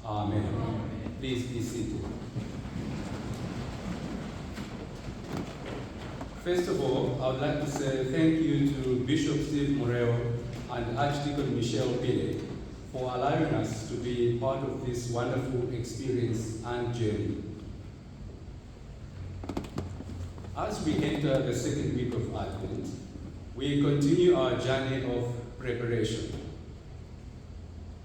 Amen. Please be seated. First of all, I would like to say thank you to Bishop Steve Morel and Archdeacon Michelle Pille for allowing us to be part of this wonderful experience and journey. As we enter the second week of Advent, we continue our journey of preparation.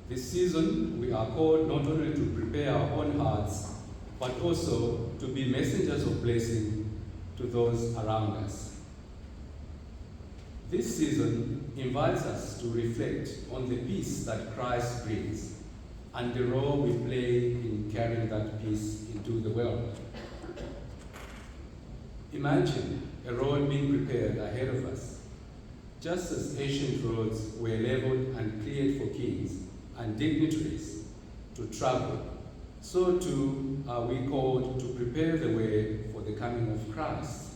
This season, we are called not only to prepare our own hearts, but also to be messengers of blessing to those around us. This season invites us to reflect on the peace that Christ brings and the role we play in carrying that peace into the world. Imagine a road being prepared ahead of us. Just as ancient roads were leveled and cleared for kings and dignitaries to travel, so too are we called to prepare the way for the coming of Christ.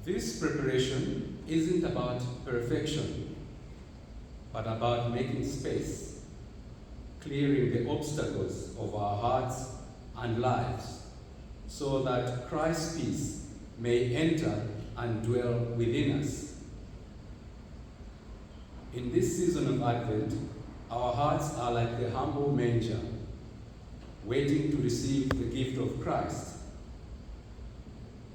This preparation isn't about perfection, but about making space, clearing the obstacles of our hearts and lives, so that Christ's peace may enter and dwell within us. In this season of Advent, our hearts are like the humble manger, waiting to receive the gift of Christ.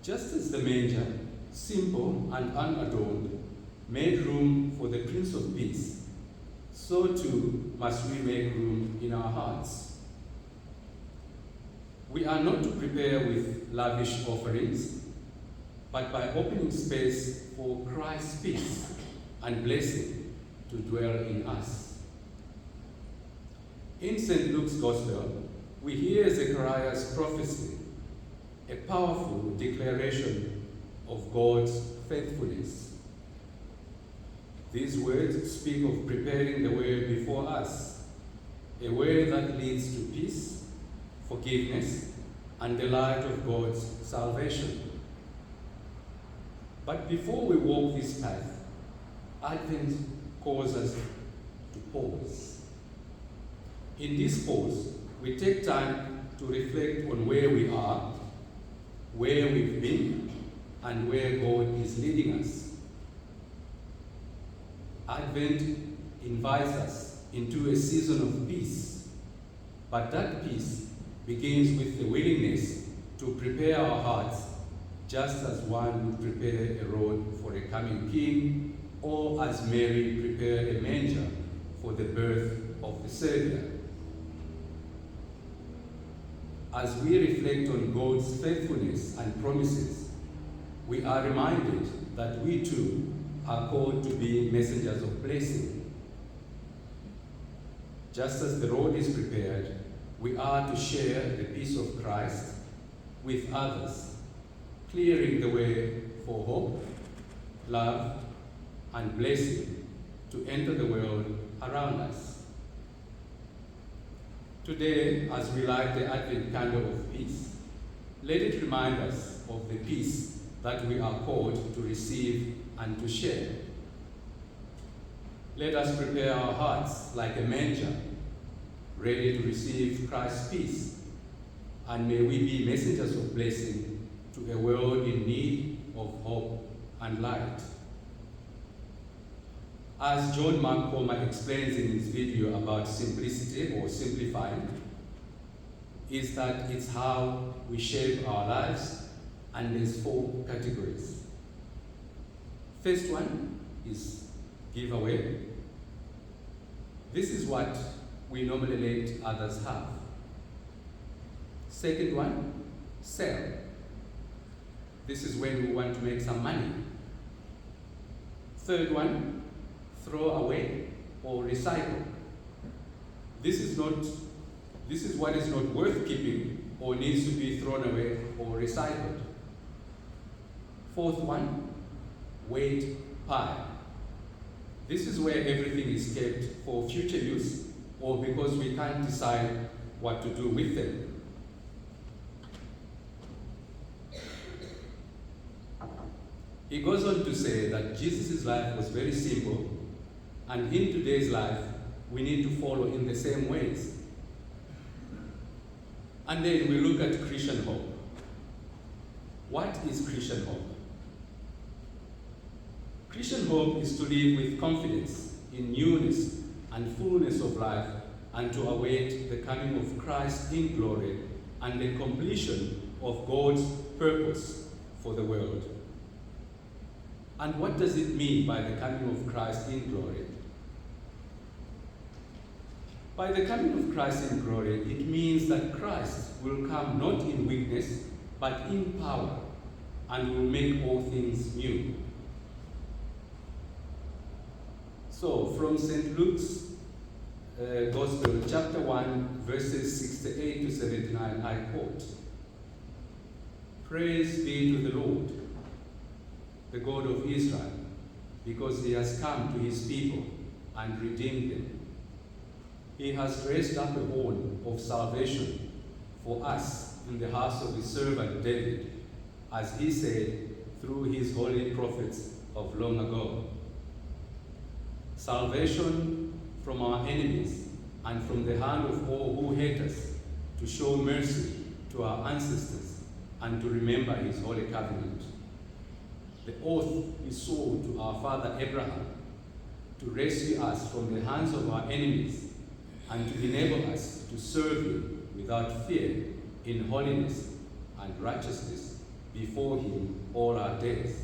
Just as the manger, simple and unadorned, made room for the Prince of Peace, so too must we make room in our hearts. We are not to prepare with lavish offerings, but by opening space for Christ's peace and blessing to dwell in us. In St. Luke's Gospel, we hear Zechariah's prophecy, a powerful declaration of God's faithfulness. These words speak of preparing the way before us, a way that leads to peace, forgiveness, and the light of God's salvation. But before we walk this path, Advent calls us to pause. In this pause, we take time to reflect on where we are, where we've been, and where God is leading us. Advent invites us into a season of peace, but that peace begins with the willingness to prepare our hearts, just as one would prepare a road for a coming king, or as Mary prepared a manger for the birth of the Savior. As we reflect on God's faithfulness and promises, we are reminded that we too are called to be messengers of blessing. Just as the road is prepared, we are to share the peace of Christ with others, clearing the way for hope, love, and blessing to enter the world around us. Today, as we light the Advent candle of peace, let it remind us of the peace that we are called to receive and to share. Let us prepare our hearts like a manger, ready to receive Christ's peace, and may we be messengers of blessing to a world in need of hope and light. As John Mark Comer explains in his video about simplicity or simplifying, is that it's how we shape our lives, and there's 4 categories. First one is give away. This is what we normally let others have. Second one, sell. This is when we want to make some money. Third one, throw away or recycle. This is what is not worth keeping or needs to be thrown away or recycled. Fourth one, weight pile. This is where everything is kept for future use or because we can't decide what to do with them. He goes on to say that Jesus' life was very simple, and in today's life, we need to follow in the same ways. And then we look at Christian hope. What is Christian hope? Christian hope is to live with confidence in newness and fullness of life, and to await the coming of Christ in glory and the completion of God's purpose for the world. And what does it mean by the coming of Christ in glory? By the coming of Christ in glory, it means that Christ will come not in weakness, but in power, and will make all things new. So, from St. Luke's Gospel, chapter 1, verses 68 to 79, I quote, "Praise be to the Lord, the God of Israel, because he has come to his people and redeemed them. He has raised up a horn of salvation for us in the house of his servant David, as he said through his holy prophets of long ago. Salvation from our enemies and from the hand of all who hate us, to show mercy to our ancestors and to remember his holy covenant. The oath he swore to our father Abraham, to rescue us from the hands of our enemies and to enable us to serve him without fear in holiness and righteousness before him all our days.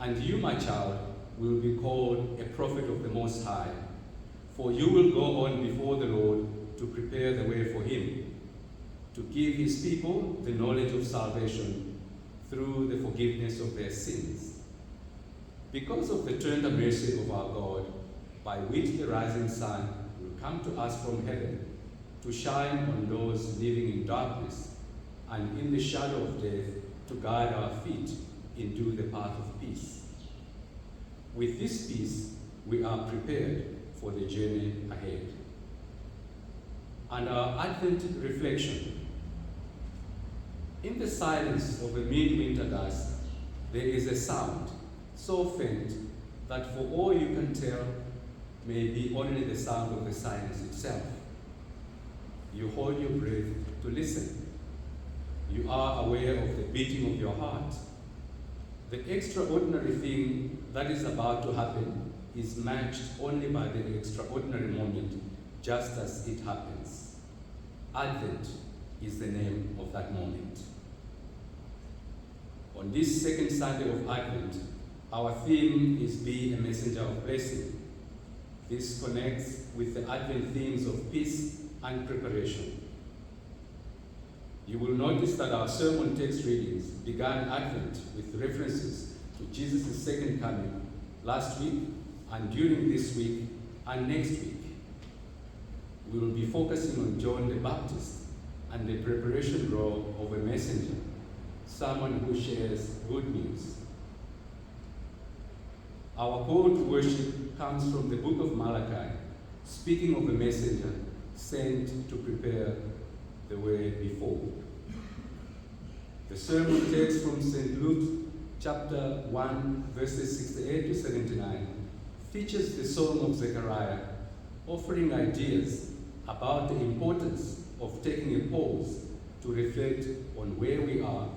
And you, my child, will be called a prophet of the Most High, for you will go on before the Lord to prepare the way for him, to give his people the knowledge of salvation through the forgiveness of their sins. Because of the tender mercy of our God, by which the rising sun will come to us from heaven, to shine on those living in darkness and in the shadow of death, to guide our feet into the path of peace. With this peace, we are prepared for the journey ahead." And our Advent reflection. In the silence of a midwinter dusk, there is a sound so faint that for all you can tell may be only the sound of the silence itself. You hold your breath to listen. You are aware of the beating of your heart. The extraordinary thing that is about to happen is matched only by the extraordinary moment, just as it happens. Advent is the name of that moment. On this second Sunday of Advent, our theme is Be a Messenger of Blessing. This connects with the Advent themes of peace and preparation. You will notice that our sermon text readings began Advent with references to Jesus' second coming last week and during this week and next week. We will be focusing on John the Baptist and the preparation role of a messenger, someone who shares good news. Our call to worship comes from the book of Malachi, speaking of a messenger sent to prepare the way before. The sermon text from St. Luke chapter 1, verses 68 to 79 features the Song of Zechariah, offering ideas about the importance of taking a pause to reflect on where we are,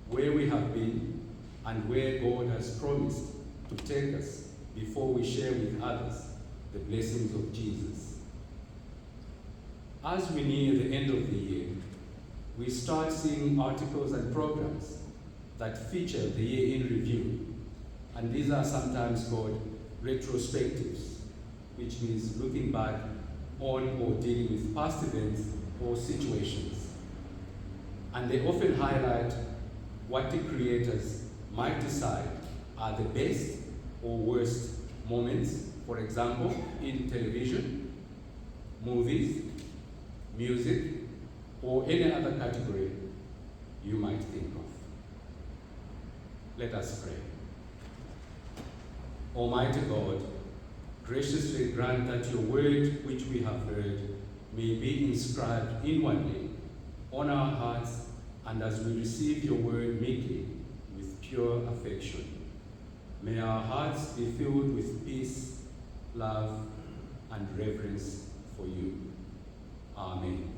where we have been, and where God has promised to take us before we share with others the blessings of Jesus. As we near the end of the year, we start seeing articles and programs that feature the year in review, and these are sometimes called retrospectives, which means looking back on or dealing with past events or situations. And they often highlight what the creators might decide are the best or worst moments, for example, in television, movies, music, or any other category you might think of. Let us pray. Almighty God, graciously grant that your word which we have heard may be inscribed inwardly on our hearts, and as we receive your word meekly with pure affection, may our hearts be filled with peace, love, and reverence for you. Amen.